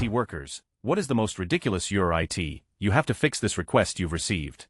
IT workers, what is the most ridiculous your IT? You have to fix this request you've received.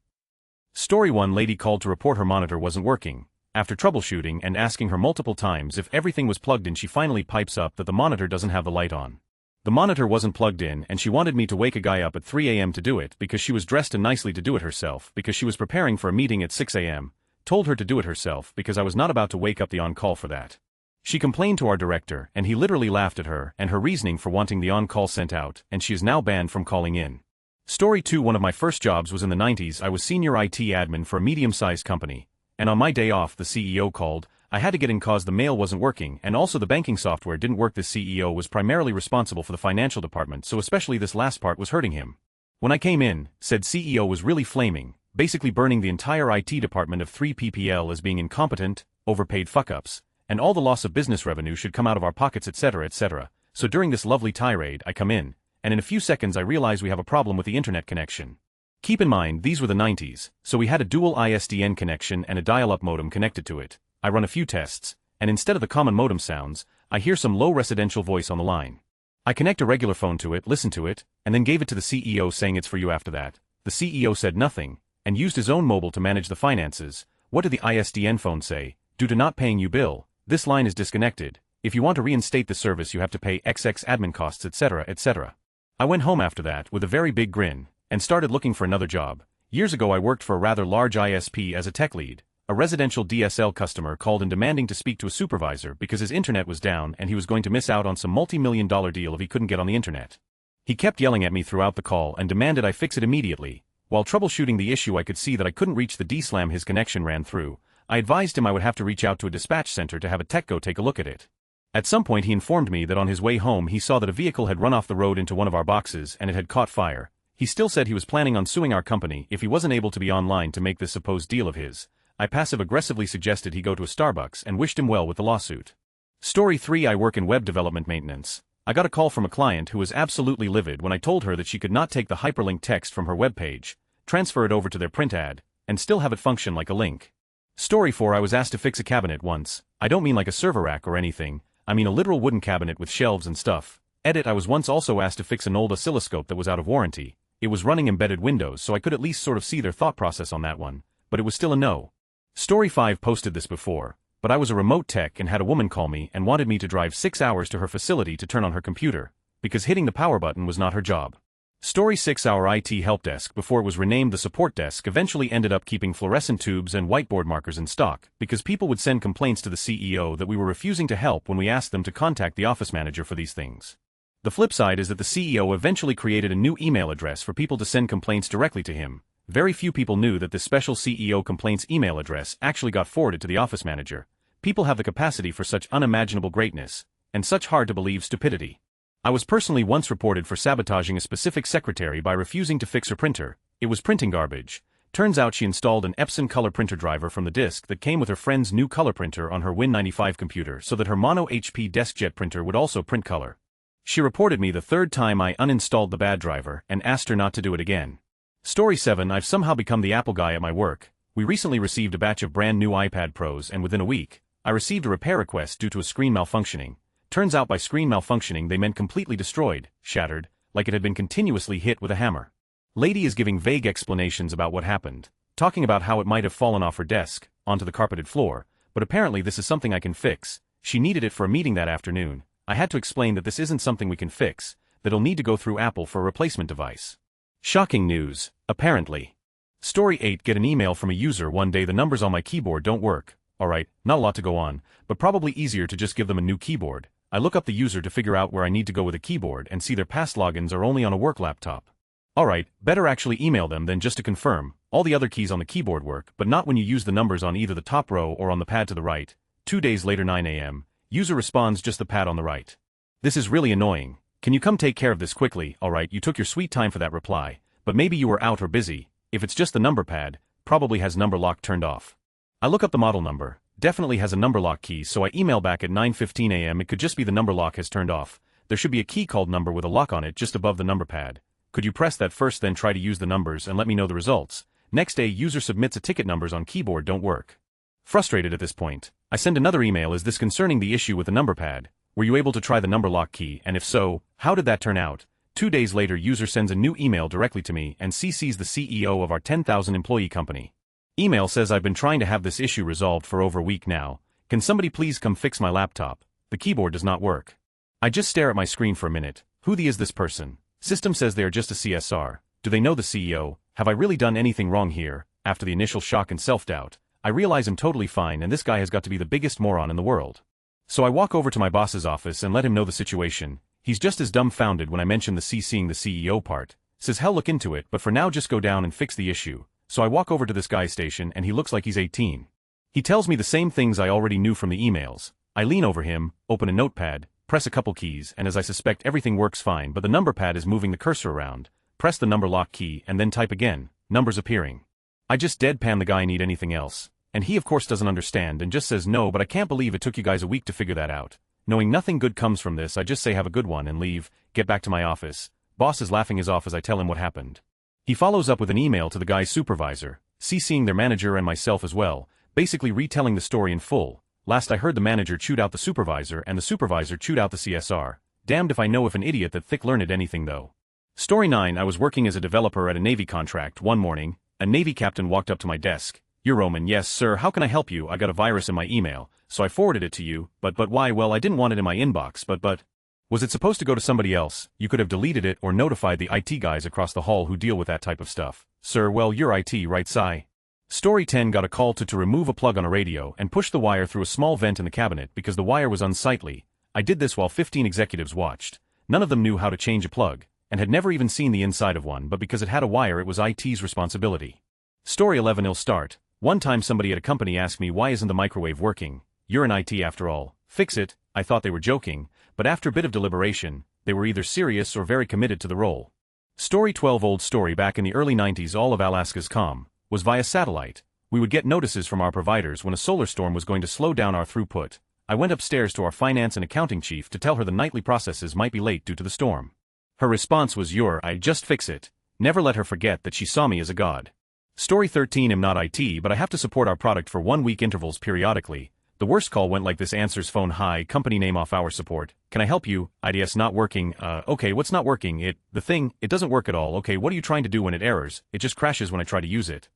Story 1. Lady called to report her monitor wasn't working. After troubleshooting and asking her multiple times if everything was plugged in, she finally pipes up that the monitor doesn't have the light on. The monitor wasn't plugged in and she wanted me to wake a guy up at 3 a.m. to do it because she was dressed and nicely to do it herself because she was preparing for a meeting at 6 a.m. Told her to do it herself because I was not about to wake up the on-call for that. She complained to our director and he literally laughed at her and her reasoning for wanting the on-call sent out, and she is now banned from calling in. Story 2. One of my first jobs was in the 90s. I was senior IT admin for a medium-sized company, and on my day off the CEO called. I had to get in cause the mail wasn't working and also the banking software didn't work. The CEO was primarily responsible for the financial department, so especially this last part was hurting him. When I came in, said CEO was really flaming, basically burning the entire IT department of 3 PPL as being incompetent, overpaid fuck-ups, and all the loss of business revenue should come out of our pockets, etc., etc. So during this lovely tirade I come in, and in a few seconds I realize we have a problem with the internet connection. Keep in mind these were the 90s, so we had a dual ISDN connection and a dial-up modem connected to it. I run a few tests, and instead of the common modem sounds, I hear some low residential voice on the line. I connect a regular phone to it, listen to it, and then gave it to the CEO saying it's for you. After that, the CEO said nothing, and used his own mobile to manage the finances. What did the ISDN phone say? Due to not paying you bill, this line is disconnected. If you want to reinstate the service you have to pay XX admin costs, etc., etc. I went home after that with a very big grin, and started looking for another job. Years ago I worked for a rather large ISP as a tech lead. A residential DSL customer called in demanding to speak to a supervisor because his internet was down and he was going to miss out on some multi-million-dollar deal if he couldn't get on the internet. He kept yelling at me throughout the call and demanded I fix it immediately. While troubleshooting the issue I could see that I couldn't reach the DSLAM his connection ran through. I advised him I would have to reach out to a dispatch center to have a tech go take a look at it. At some point he informed me that on his way home he saw that a vehicle had run off the road into one of our boxes and it had caught fire. He still said he was planning on suing our company if he wasn't able to be online to make this supposed deal of his. I passive-aggressively suggested he go to a Starbucks and wished him well with the lawsuit. Story 3. I work in web development maintenance. I got a call from a client who was absolutely livid when I told her that she could not take the hyperlink text from her web page, transfer it over to their print ad, and still have it function like a link. Story 4. I was asked to fix a cabinet once. I don't mean like a server rack or anything, I mean a literal wooden cabinet with shelves and stuff. Edit. I was once also asked to fix an old oscilloscope that was out of warranty. It was running embedded Windows, so I could at least sort of see their thought process on that one, but it was still a no. Story 5. Posted this before, but I was a remote tech and had a woman call me and wanted me to drive 6 hours to her facility to turn on her computer, because hitting the power button was not her job. Story 6. Our IT help desk, before it was renamed the support desk, eventually ended up keeping fluorescent tubes and whiteboard markers in stock, because people would send complaints to the CEO that we were refusing to help when we asked them to contact the office manager for these things. The flip side is that the CEO eventually created a new email address for people to send complaints directly to him. Very few people knew that this special CEO complaints email address actually got forwarded to the office manager. People have the capacity for such unimaginable greatness, and such hard-to-believe stupidity. I was personally once reported for sabotaging a specific secretary by refusing to fix her printer. It was printing garbage. Turns out she installed an Epson color printer driver from the disk that came with her friend's new color printer on her Win95 computer so that her mono HP DeskJet printer would also print color. She reported me the third time I uninstalled the bad driver and asked her not to do it again. Story 7. I've somehow become the Apple guy at my work. We recently received a batch of brand new iPad Pros and within a week, I received a repair request due to a screen malfunctioning. Turns out by screen malfunctioning they meant completely destroyed, shattered, like it had been continuously hit with a hammer. Lady is giving vague explanations about what happened, talking about how it might have fallen off her desk, onto the carpeted floor, but apparently this is something I can fix. She needed it for a meeting that afternoon. I had to explain that this isn't something we can fix, that it'll need to go through Apple for a replacement device. Shocking news, apparently. Story 8. Get an email from a user one day. The numbers on my keyboard don't work. Alright, not a lot to go on, but probably easier to just give them a new keyboard. I look up the user to figure out where I need to go with a keyboard and see their past logins are only on a work laptop. Alright, better actually email them than just to confirm. All the other keys on the keyboard work, but not when you use the numbers on either the top row or on the pad to the right. 2 days later, 9 a.m. User responds, just the pad on the right. This is really annoying. Can you come take care of this quickly? Alright, you took your sweet time for that reply, but maybe you were out or busy. If it's just the number pad, probably has number lock turned off. I look up the model number, definitely has a number lock key, so I email back at 9:15 a.m. It could just be the number lock has turned off. There should be a key called number with a lock on it just above the number pad. Could you press that first then try to use the numbers and let me know the results? Next day user submits a ticket, numbers on keyboard don't work. Frustrated at this point, I send another email. Is this concerning the issue with the number pad? Were you able to try the number lock key, and if so, how did that turn out? 2 days later, user sends a new email directly to me and CCs the CEO of our 10,000 employee company. Email says I've been trying to have this issue resolved for over a week now. Can somebody please come fix my laptop? The keyboard does not work. I just stare at my screen for a minute. Who is this person? System says they are just a CSR. Do they know the CEO? Have I really done anything wrong here? After the initial shock and self-doubt, I realize I'm totally fine and this guy has got to be the biggest moron in the world. So I walk over to my boss's office and let him know the situation. He's just as dumbfounded when I mention the CCing the CEO part. Says he'll look into it, but for now just go down and fix the issue. So I walk over to this guy's station and he looks like he's 18. He tells me the same things I already knew from the emails. I lean over him, open a notepad, press a couple keys, and as I suspect, everything works fine, but the number pad is moving the cursor around. Press the number lock key and then type again, numbers appearing. I just deadpan the guy, need anything else? And he of course doesn't understand and just says no, but I can't believe it took you guys a week to figure that out. Knowing nothing good comes from this, I just say have a good one and leave, get back to my office. Boss is laughing his off as I tell him what happened. He follows up with an email to the guy's supervisor, CCing their manager and myself as well, basically retelling the story in full. Last I heard, the manager chewed out the supervisor and the supervisor chewed out the CSR. Damned if I know if an idiot that thick learned anything though. Story 9. I was working as a developer at a Navy contract. One morning, a Navy captain walked up to my desk. "You're Roman." "Yes, sir. How can I help you? I got a virus in my email, so I forwarded it to you." But why?" "Well, I didn't want it in my inbox, but was it supposed to go to somebody else? You could have deleted it or notified the IT guys across the hall who deal with that type of stuff." "Sir, well, you're IT, right, Sai?" Story 10. Got a call to remove a plug on a radio and push the wire through a small vent in the cabinet because the wire was unsightly. I did this while 15 executives watched. None of them knew how to change a plug, and had never even seen the inside of one, but because it had a wire it was IT's responsibility. Story 11. I'll start. One time somebody at a company asked me, "Why isn't the microwave working? You're in IT after all. Fix it." I thought they were joking, but after a bit of deliberation, they were either serious or very committed to the role. Story 12. Old story. Back in the early 90s, all of Alaska's comm was via satellite. We would get notices from our providers when a solar storm was going to slow down our throughput. I went upstairs to our finance and accounting chief to tell her the nightly processes might be late due to the storm. Her response was, "I just fix it." Never let her forget that she saw me as a god. Story 13. I'm not IT, but I have to support our product for 1-week intervals periodically. The worst call went like this: answers phone. "Hi, company name off hour support. Can I help you? IDS not working." Okay, what's not working?" "It doesn't work at all." "Okay, what are you trying to do?" "When it errors, it just crashes when I try to use it."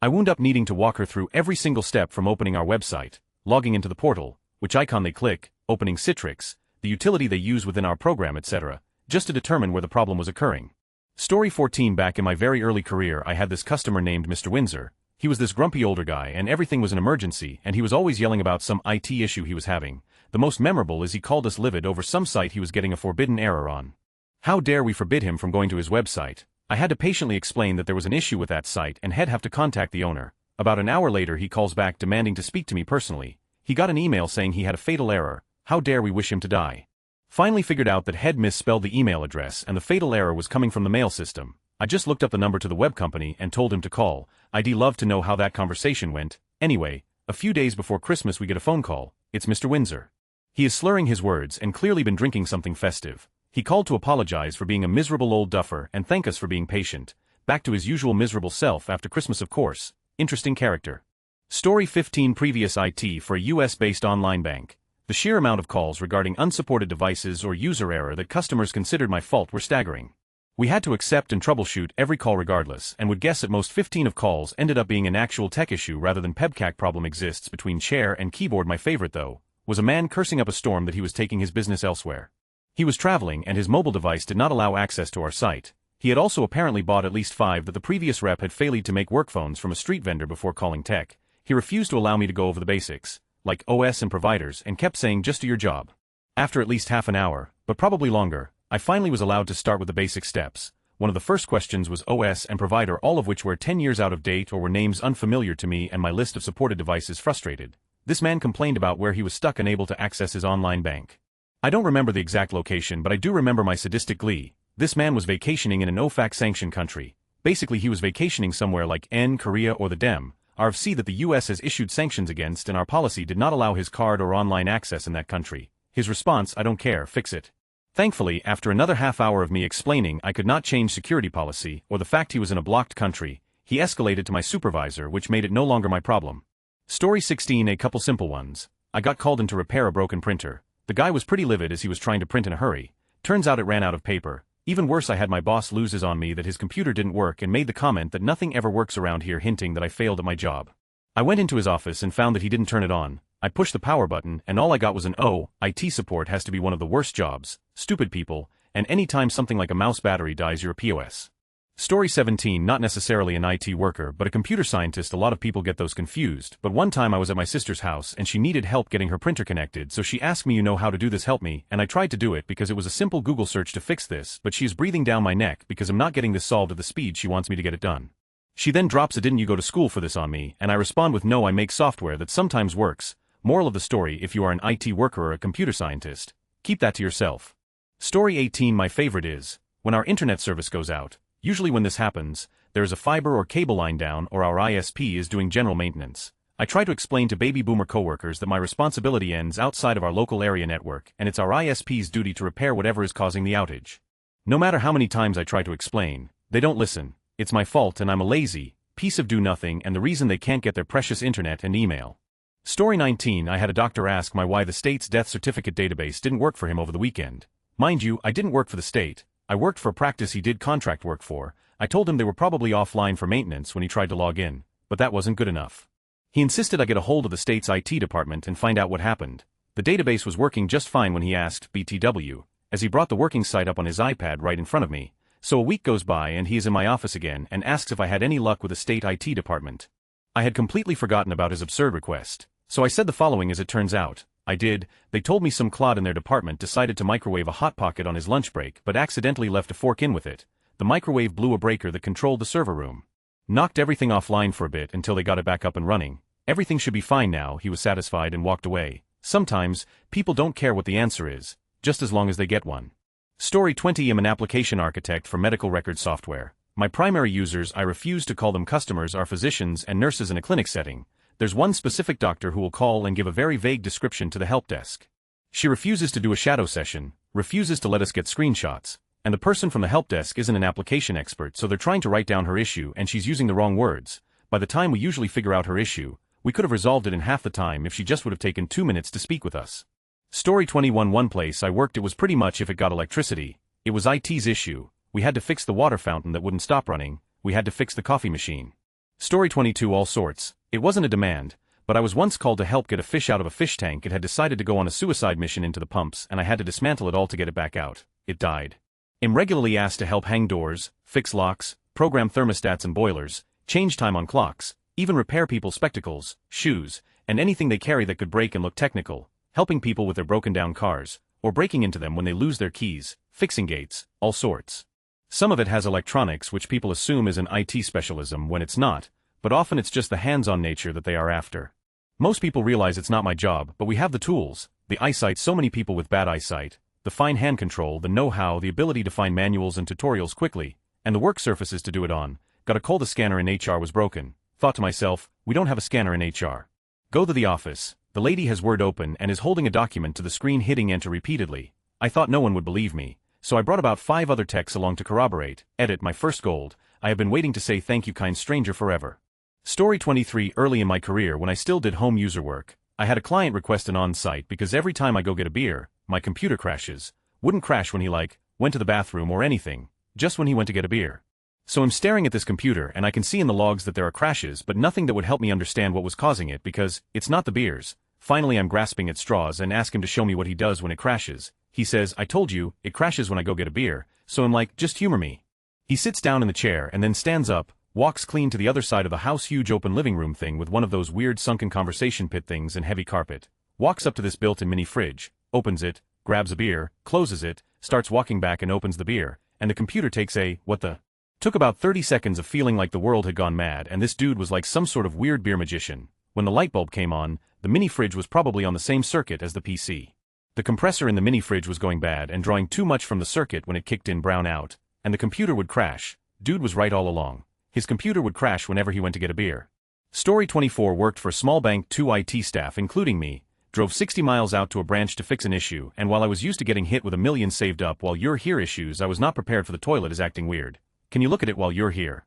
I wound up needing to walk her through every single step, from opening our website, logging into the portal, which icon they click, opening Citrix, the utility they use within our program, etc., just to determine where the problem was occurring. Story 14. Back in my very early career, I had this customer named Mr. Windsor. He was this grumpy older guy and everything was an emergency, and he was always yelling about some IT issue he was having. The most memorable is he called us livid over some site he was getting a forbidden error on. How dare we forbid him from going to his website? I had to patiently explain that there was an issue with that site and he'd have to contact the owner. About an hour later he calls back demanding to speak to me personally. He got an email saying he had a fatal error. How dare we wish him to die? Finally figured out that he'd misspelled the email address and the fatal error was coming from the mail system. I just looked up the number to the web company and told him to call. I'd love to know how that conversation went. Anyway, a few days before Christmas we get a phone call. It's Mr. Windsor. He is slurring his words and clearly been drinking something festive. He called to apologize for being a miserable old duffer and thank us for being patient. Back to his usual miserable self after Christmas, of course. Interesting character. Story 15. Previous IT for a US-based online bank. The sheer amount of calls regarding unsupported devices or user error that customers considered my fault were staggering. We had to accept and troubleshoot every call regardless, and would guess at most 15 of calls ended up being an actual tech issue rather than PEBCAC problem exists between chair and keyboard. My favorite though was a man cursing up a storm that he was taking his business elsewhere. He was traveling and his mobile device did not allow access to our site. He had also apparently bought at least 5 that the previous rep had failed to make work phones from a street vendor before calling tech. He refused to allow me to go over the basics, like OS and providers, and kept saying just do your job. After at least half an hour, but probably longer, I finally was allowed to start with the basic steps. One of the first questions was OS and provider, all of which were 10 years out of date or were names unfamiliar to me, and my list of supported devices frustrated. This man complained about where he was stuck unable to access his online bank. I don't remember the exact location, but I do remember my sadistic glee. This man was vacationing in an OFAC sanctioned country. Basically he was vacationing somewhere like Korea or the RFC that the US has issued sanctions against, and our policy did not allow his card or online access in that country. His response: "I don't care, fix it." Thankfully, after another half hour of me explaining I could not change security policy or the fact he was in a blocked country, he escalated to my supervisor, which made it no longer my problem. Story 16. A couple simple ones. I got called in to repair a broken printer. The guy was pretty livid as he was trying to print in a hurry. Turns out it ran out of paper. Even worse, I had my boss lose his on me that his computer didn't work and made the comment that nothing ever works around here, hinting that I failed at my job. I went into his office and found that he didn't turn it on. I pushed the power button and all I got was an "Oh, IT support has to be one of the worst jobs, stupid people, and anytime something like a mouse battery dies you're a POS." Story 17. Not necessarily an IT worker but a computer scientist. A lot of people get those confused, but one time I was at my sister's house and she needed help getting her printer connected, so she asked me, "You know how to do this, help me," and I tried to do it because it was a simple Google search to fix this, but she's breathing down my neck because I'm not getting this solved at the speed she wants me to get it done. She then drops a "Didn't you go to school for this" on me, and I respond with, "No, I make software that sometimes works." Moral of the story: if you are an IT worker or a computer scientist, keep that to yourself. Story 18. My favorite is when our internet service goes out. Usually when this happens, there is a fiber or cable line down or our ISP is doing general maintenance. I try to explain to baby boomer coworkers that my responsibility ends outside of our local area network and it's our ISP's duty to repair whatever is causing the outage. No matter how many times I try to explain, they don't listen. It's my fault and I'm a lazy piece of do-nothing and the reason they can't get their precious internet and email. Story 19. I had a doctor ask me why the state's death certificate database didn't work for him over the weekend. Mind you, I didn't work for the state. I worked for a practice he did contract work for. I told him they were probably offline for maintenance when he tried to log in, but that wasn't good enough. He insisted I get a hold of the state's IT department and find out what happened. The database was working just fine when he asked BTW, as he brought the working site up on his iPad right in front of me. So a week goes by and he is in my office again and asks if I had any luck with the state IT department. I had completely forgotten about his absurd request, so I said the following: as it turns out, I did. They told me some clod in their department decided to microwave a Hot Pocket on his lunch break but accidentally left a fork in with it. The microwave blew a breaker that controlled the server room. Knocked everything offline for a bit until they got it back up and running. Everything should be fine now. He was satisfied and walked away. Sometimes, people don't care what the answer is, just as long as they get one. Story 20. I'm an application architect for medical record software. My primary users, I refuse to call them customers, are physicians and nurses in a clinic setting. There's one specific doctor who will call and give a very vague description to the help desk. She refuses to do a shadow session, refuses to let us get screenshots, and the person from the help desk isn't an application expert, so they're trying to write down her issue and she's using the wrong words. By the time we usually figure out her issue, we could have resolved it in half the time if she just would have taken 2 minutes to speak with us. Story 21. One place I worked, it was pretty much if it got electricity, it was IT's issue. We had to fix the water fountain that wouldn't stop running, we had to fix the coffee machine. Story 22. All sorts. It wasn't a demand, but I was once called to help get a fish out of a fish tank. It had decided to go on a suicide mission into the pumps and I had to dismantle it all to get it back out. It died. I'm regularly asked to help hang doors, fix locks, program thermostats and boilers, change time on clocks, even repair people's spectacles, shoes, and anything they carry that could break and look technical, helping people with their broken down cars, or breaking into them when they lose their keys, fixing gates, all sorts. Some of it has electronics, which people assume is an IT specialism when it's not, but often it's just the hands-on nature that they are after. Most people realize it's not my job, but we have the tools, the eyesight, so many people with bad eyesight, the fine hand control, the know-how, the ability to find manuals and tutorials quickly, and the work surfaces to do it on. Got a call, the scanner in HR was broken. Thought to myself, we don't have a scanner in HR. Go to the office. The lady has Word open and is holding a document to the screen, hitting enter repeatedly. I thought no one would believe me, so I brought about 5 other techs along to corroborate. Edit. My first gold. I have been waiting to say thank you, kind stranger, forever. Story 23. Early in my career, when I still did home user work, I had a client request an on-site because every time I go get a beer, my computer crashes. Wouldn't crash when he went to the bathroom or anything, just when he went to get a beer. So I'm staring at this computer and I can see in the logs that there are crashes, but nothing that would help me understand what was causing it because it's not the beers. Finally I'm grasping at straws and ask him to show me what he does when it crashes. He says, I told you, it crashes when I go get a beer. So I'm like, just humor me. He sits down in the chair and then stands up, walks clean to the other side of the house, huge open living room thing with one of those weird sunken conversation pit things and heavy carpet. Walks up to this built-in mini fridge, opens it, grabs a beer, closes it, starts walking back and opens the beer, and the computer takes a, what the? Took about 30 seconds of feeling like the world had gone mad and this dude was like some sort of weird beer magician. When the light bulb came on, the mini fridge was probably on the same circuit as the PC. The compressor in the mini fridge was going bad and drawing too much from the circuit. When it kicked in, brown out, and the computer would crash. Dude was right all along. His computer would crash whenever he went to get a beer. Story 24. Worked for a small bank. 2 IT staff, including me, drove 60 miles out to a branch to fix an issue, and while I was used to getting hit with a million saved up while you're here issues, I was not prepared for the toilet is acting weird. Can you look at it while you're here?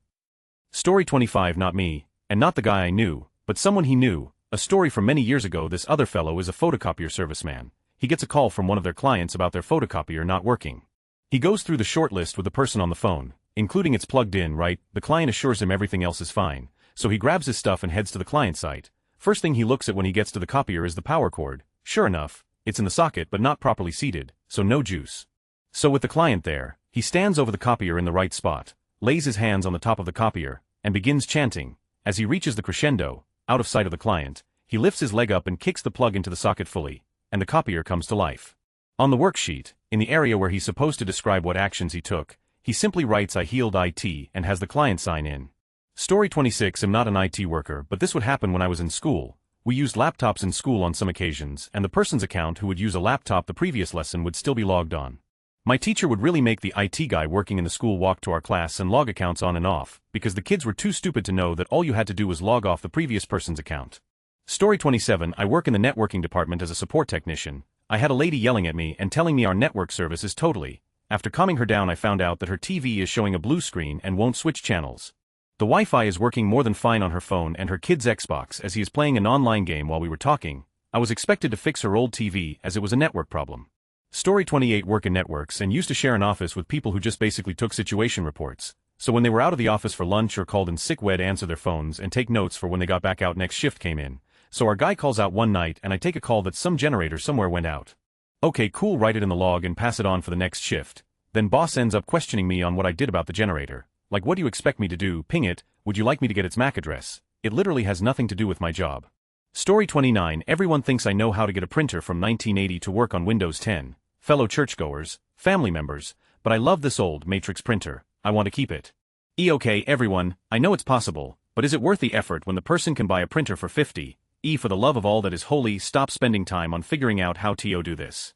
Story 25. Not me, and not the guy I knew, but someone he knew. A story from many years ago. This other fellow is a photocopier serviceman. He gets a call from one of their clients about their photocopier not working. He goes through the short list with the person on the phone, including it's plugged in, right? The client assures him everything else is fine, so he grabs his stuff and heads to the client site. First thing he looks at when he gets to the copier is the power cord. Sure enough, it's in the socket but not properly seated, so no juice. So with the client there, he stands over the copier in the right spot, lays his hands on the top of the copier, and begins chanting. As he reaches the crescendo, out of sight of the client, he lifts his leg up and kicks the plug into the socket fully, and the copier comes to life. On the worksheet, in the area where he's supposed to describe what actions he took, he simply writes "I healed IT" and has the client sign in. Story 26. I'm not an IT worker, but this would happen when I was in school. We used laptops in school on some occasions, and the person's account who would use a laptop the previous lesson would still be logged on. My teacher would really make the IT guy working in the school walk to our class and log accounts on and off, because the kids were too stupid to know that all you had to do was log off the previous person's account. Story 27. I work in the networking department as a support technician. I had a lady yelling at me and telling me our network service is totally. After calming her down, I found out that her TV is showing a blue screen and won't switch channels. The Wi-Fi is working more than fine on her phone and her kid's Xbox as he is playing an online game while we were talking. I was expected to fix her old TV as it was a network problem. Story 28. Work in networks and used to share an office with people who just basically took situation reports. So when they were out of the office for lunch or called in sick, we'd answer their phones and take notes for when they got back out next shift came in. So our guy calls out one night and I take a call that some generator somewhere went out. Okay, cool, write it in the log and pass it on for the next shift. Then boss ends up questioning me on what I did about the generator. Like, what do you expect me to do? Ping it? Would you like me to get its MAC address? It literally has nothing to do with my job. Story 29. Everyone thinks I know how to get a printer from 1980 to work on Windows 10. Fellow churchgoers, family members, but I love this old matrix printer. I want to keep it. Okay, everyone, I know it's possible, but is it worth the effort when the person can buy a printer for 50? For the love of all that is holy, stop spending time on figuring out how to do this.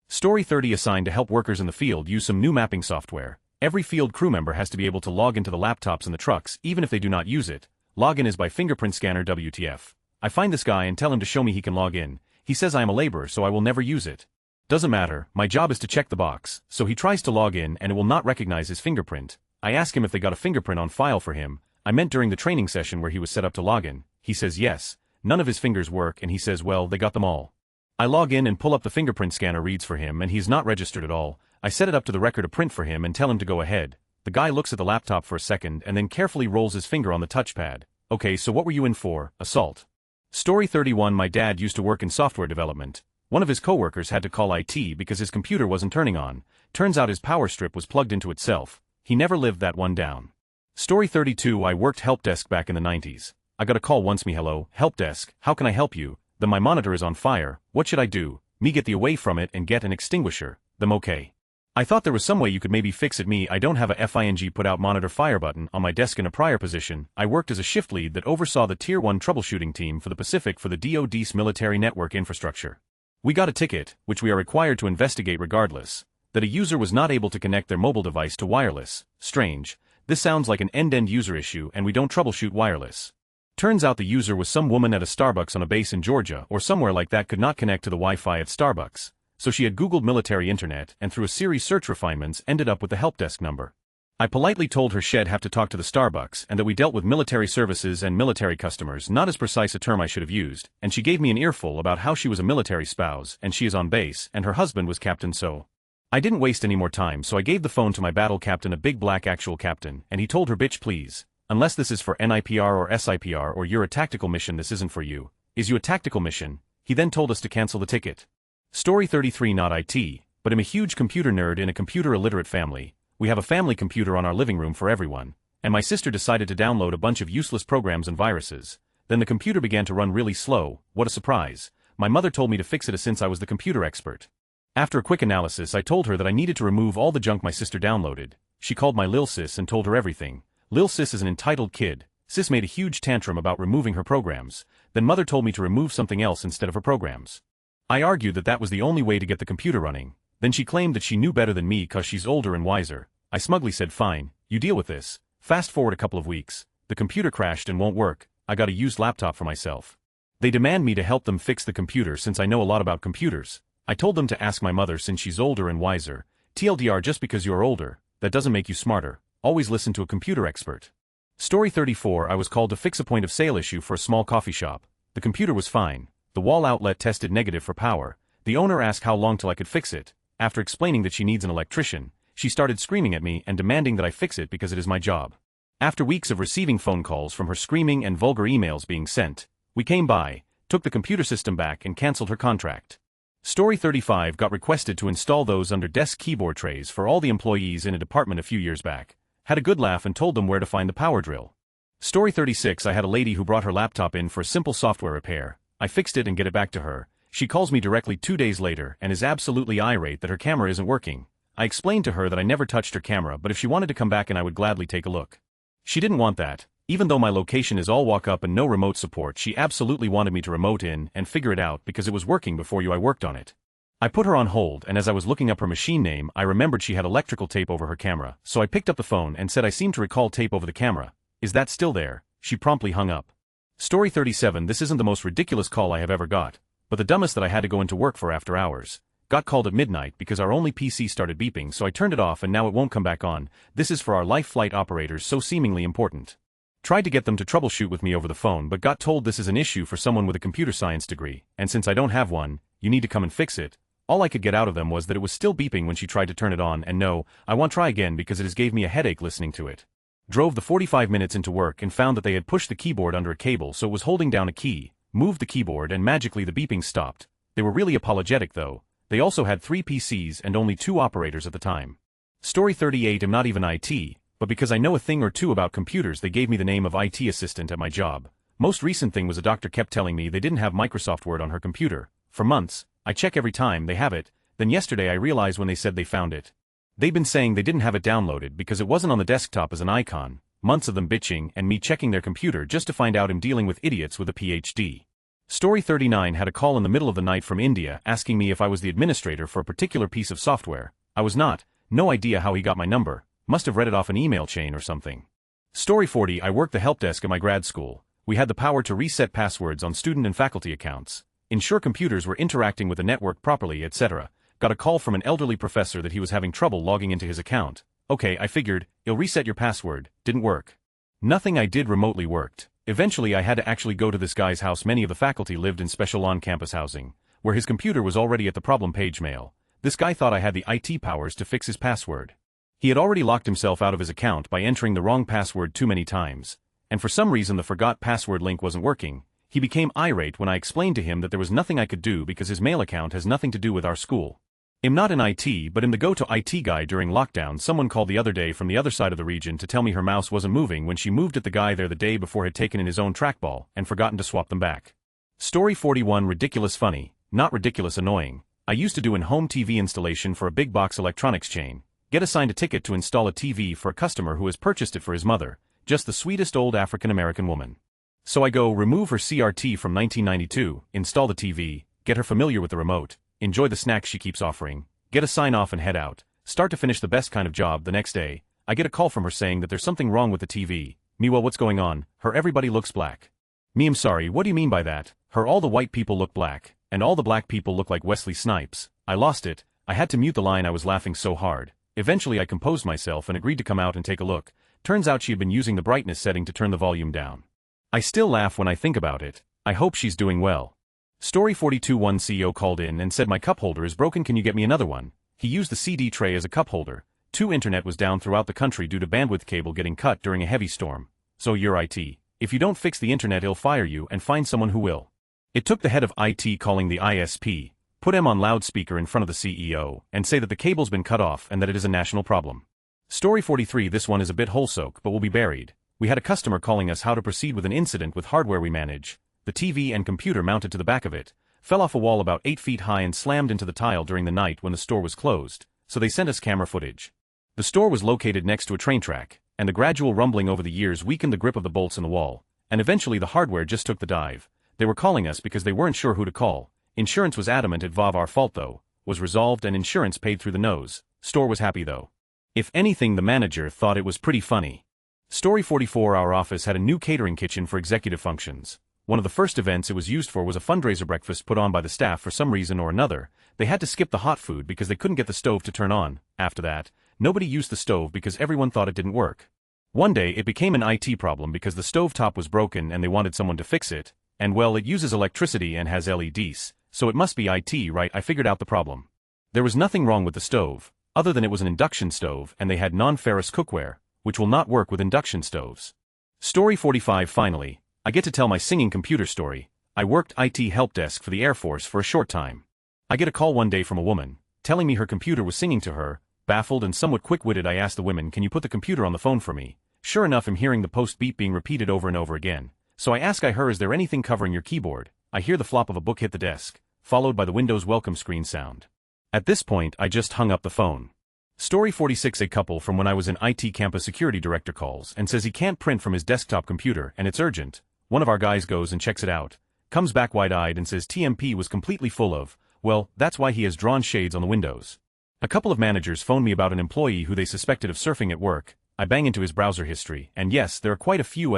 Story 30. Assigned to help workers in the field use some new mapping software. Every field crew member has to be able to log into the laptops in the trucks even if they do not use it. Login is by fingerprint scanner. WTF. I find this guy and tell him to show me he can log in. He says I am a laborer so I will never use it. Doesn't matter, my job is to check the box, so he tries to log in and it will not recognize his fingerprint. I ask him if they got a fingerprint on file for him. I meant during the training session where he was set up to log in. He says yes. None of his fingers work and he says well, they got them all. I log in and pull up the fingerprint scanner reads for him and he's not registered at all. I set it up to the record to print for him and tell him to go ahead. The guy looks at the laptop for a second and then carefully rolls his finger on the touchpad. Okay, so what were you in for? Assault. Story 31. My dad used to work in software development. One of his coworkers had to call IT because his computer wasn't turning on. Turns out his power strip was plugged into itself. He never lived that one down. Story 32. I worked help desk back in the 90s. I got a call once. Me, hello, help desk, how can I help you? Then my monitor is on fire, what should I do? Me, get the away from it and get an extinguisher. Them, okay. I thought there was some way you could maybe fix it. Me, I don't have a FING put out monitor fire button on my desk. In a prior position, I worked as a shift lead that oversaw the Tier 1 troubleshooting team for the Pacific for the DoD's military network infrastructure. We got a ticket, which we are required to investigate regardless, that a user was not able to connect their mobile device to wireless. Strange. This sounds like an end-to-end user issue and we don't troubleshoot wireless. Turns out the user was some woman at a Starbucks on a base in Georgia or somewhere like that, could not connect to the Wi-Fi at Starbucks. So she had Googled military internet and through a series search refinements ended up with the help desk number. I politely told her she'd have to talk to the Starbucks and that we dealt with military services and military customers, not as precise a term I should have used, and she gave me an earful about how she was a military spouse and she is on base and her husband was captain. So I didn't waste any more time, so I gave the phone to my battle captain, a big black actual captain, and he told her, bitch please, unless this is for NIPR or SIPR or you're a tactical mission, this isn't for you. Is you a tactical mission? He then told us to cancel the ticket. Story 33. Not IT, but I'm a huge computer nerd in a computer illiterate family. We have a family computer on our living room for everyone, and my sister decided to download a bunch of useless programs and viruses. Then the computer began to run really slow. What a surprise. My mother told me to fix it since I was the computer expert. After a quick analysis, I told her that I needed to remove all the junk my sister downloaded. She called my lil sis and told her everything. Lil sis is an entitled kid. Sis made a huge tantrum about removing her programs. Then mother told me to remove something else instead of her programs. I argued that that was the only way to get the computer running. Then she claimed that she knew better than me cause she's older and wiser. I smugly said fine, you deal with this. Fast forward a couple of weeks. The computer crashed and won't work. I got a used laptop for myself. They demand me to help them fix the computer since I know a lot about computers. I told them to ask my mother since she's older and wiser. TLDR, just because you're older, that doesn't make you smarter. Always listen to a computer expert. Story 34. I was called to fix a point of sale issue for a small coffee shop. The computer was fine. The wall outlet tested negative for power. The owner asked how long till I could fix it. After explaining that she needs an electrician, She started screaming at me and demanding that I fix it because it is my job. After weeks of receiving phone calls from her screaming and vulgar emails being sent, we came by, took the computer system back and cancelled her contract. Story 35 got requested to install those under desk keyboard trays for all the employees in a department a few years back. Had a good laugh and told them where to find the power drill. Story 36 I had a lady who brought her laptop in for a simple software repair. I fixed it and get it back to her. She calls me directly 2 days later and is absolutely irate that her camera isn't working. I explained to her that I never touched her camera, but if she wanted to come back and I would gladly take a look. She didn't want that. Even though my location is all walk up and no remote support, she absolutely wanted me to remote in and figure it out because it was working before I worked on it. I put her on hold, and as I was looking up her machine name I remembered she had electrical tape over her camera, so I picked up the phone and said I seem to recall tape over the camera. Is that still there? She promptly hung up. Story 37 This isn't the most ridiculous call I have ever got, but the dumbest that I had to go into work for after hours. Got called at midnight because our only PC started beeping, so I turned it off and now it won't come back on. This is for our life flight operators, so seemingly important. Tried to get them to troubleshoot with me over the phone but got told this is an issue for someone with a computer science degree, and since I don't have one, you need to come and fix it. All I could get out of them was that it was still beeping when she tried to turn it on, and no, I won't try again because it has gave me a headache listening to it. Drove the 45 minutes into work and found that they had pushed the keyboard under a cable so it was holding down a key, moved the keyboard and magically the beeping stopped. They were really apologetic though. They also had 3 PCs and only 2 operators at the time. Story 38 I'm not even IT, but because I know a thing or two about computers they gave me the name of IT assistant at my job. Most recent thing was a doctor kept telling me they didn't have Microsoft Word on her computer. For months, I check every time they have it, then yesterday I realized when they said they found it. They've been saying they didn't have it downloaded because it wasn't on the desktop as an icon, months of them bitching and me checking their computer just to find out I'm dealing with idiots with a PhD. Story 39 had a call in the middle of the night from India asking me if I was the administrator for a particular piece of software. I was not, no idea how he got my number. Must have read it off an email chain or something. Story 40 I worked the help desk at my grad school. We had the power to reset passwords on student and faculty accounts, ensure computers were interacting with the network properly, etc. Got a call from an elderly professor that he was having trouble logging into his account. Okay, I figured, he'll reset your password. Didn't work. Nothing I did remotely worked. Eventually I had to actually go to this guy's house. Many of the faculty lived in special on-campus housing, where his computer was already at the problem page mail. This guy thought I had the IT powers to fix his password. He had already locked himself out of his account by entering the wrong password too many times, and for some reason the forgot password link wasn't working. He became irate when I explained to him that there was nothing I could do because his mail account has nothing to do with our school. I'm not in IT, but I'm the go-to IT guy during lockdown. Someone called the other day from the other side of the region to tell me her mouse wasn't moving when she moved it. The guy there the day before had taken in his own trackball and forgotten to swap them back. Story 41 Ridiculous funny, not ridiculous annoying. I used to do in-home TV installation for a big box electronics chain. Get assigned a ticket to install a TV for a customer who has purchased it for his mother, just the sweetest old African-American woman. So I go remove her CRT from 1992, install the TV, get her familiar with the remote, enjoy the snacks she keeps offering, get a sign-off and head out. Start to finish the best kind of job. The next day, I get a call from her saying that there's something wrong with the TV. Me, well, what's going on? Her, everybody looks black. Me, I'm sorry, what do you mean by that? Her, all the white people look black, and all the black people look like Wesley Snipes. I lost it. I had to mute the line. I was laughing so hard. Eventually I composed myself and agreed to come out and take a look. Turns out she had been using the brightness setting to turn the volume down. I still laugh when I think about it. I hope she's doing well. Story 42 One CEO called in and said my cup holder is broken, can you get me another one? He used the CD tray as a cup holder. 2 Internet was down throughout the country due to bandwidth cable getting cut during a heavy storm. So you're IT. If you don't fix the internet he'll fire you and find someone who will. It took the head of IT calling the ISP, put him on loudspeaker in front of the CEO, and say that the cable's been cut off and that it is a national problem. Story 43 This one is a bit wholesoak but will be buried. We had a customer calling us how to proceed with an incident with hardware we manage. The TV and computer mounted to the back of it fell off a wall about 8 feet high and slammed into the tile during the night when the store was closed, so they sent us camera footage. The store was located next to a train track, and the gradual rumbling over the years weakened the grip of the bolts in the wall, and eventually the hardware just took the dive. They were calling us because they weren't sure who to call. Insurance was adamant it was our fault though, was resolved and insurance paid through the nose. Store was happy though. If anything, the manager thought it was pretty funny. Story 44 Our office had a new catering kitchen for executive functions. One of the first events it was used for was a fundraiser breakfast put on by the staff. For some reason or another, they had to skip the hot food because they couldn't get the stove to turn on. After that, nobody used the stove because everyone thought it didn't work. One day it became an IT problem because the stove top was broken and they wanted someone to fix it, and well, it uses electricity and has LEDs, so it must be IT, right? I figured out the problem. There was nothing wrong with the stove. Other than it was an induction stove and they had non-ferrous cookware, which will not work with induction stoves. Story 45. Finally, I get to tell my singing computer story. I worked IT help desk for the Air Force for a short time. I get a call one day from a woman, telling me her computer was singing to her. Baffled and somewhat quick-witted, I asked the woman, "Can you put the computer on the phone for me?" Sure enough, I'm hearing the post beep being repeated over and over again. So I ask her, "Is there anything covering your keyboard?" I hear the flop of a book hit the desk, followed by the Windows welcome screen sound. At this point, I just hung up the phone. Story 46. A couple from when I was in IT campus security director calls and says he can't print from his desktop computer and it's urgent. One of our guys goes and checks it out, comes back wide-eyed and says TMP was completely full of, well, that's why he has drawn shades on the windows. A couple of managers phoned me about an employee who they suspected of surfing at work. I bang into his browser history, and yes, there are quite a few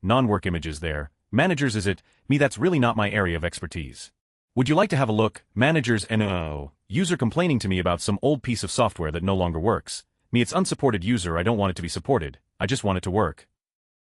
non-work images there. Managers, is it? Me, that's really not my area of expertise. Would you like to have a look? Managers, user complaining to me about some old piece of software that no longer works. Me, it's unsupported user, I don't want it to be supported, I just want it to work.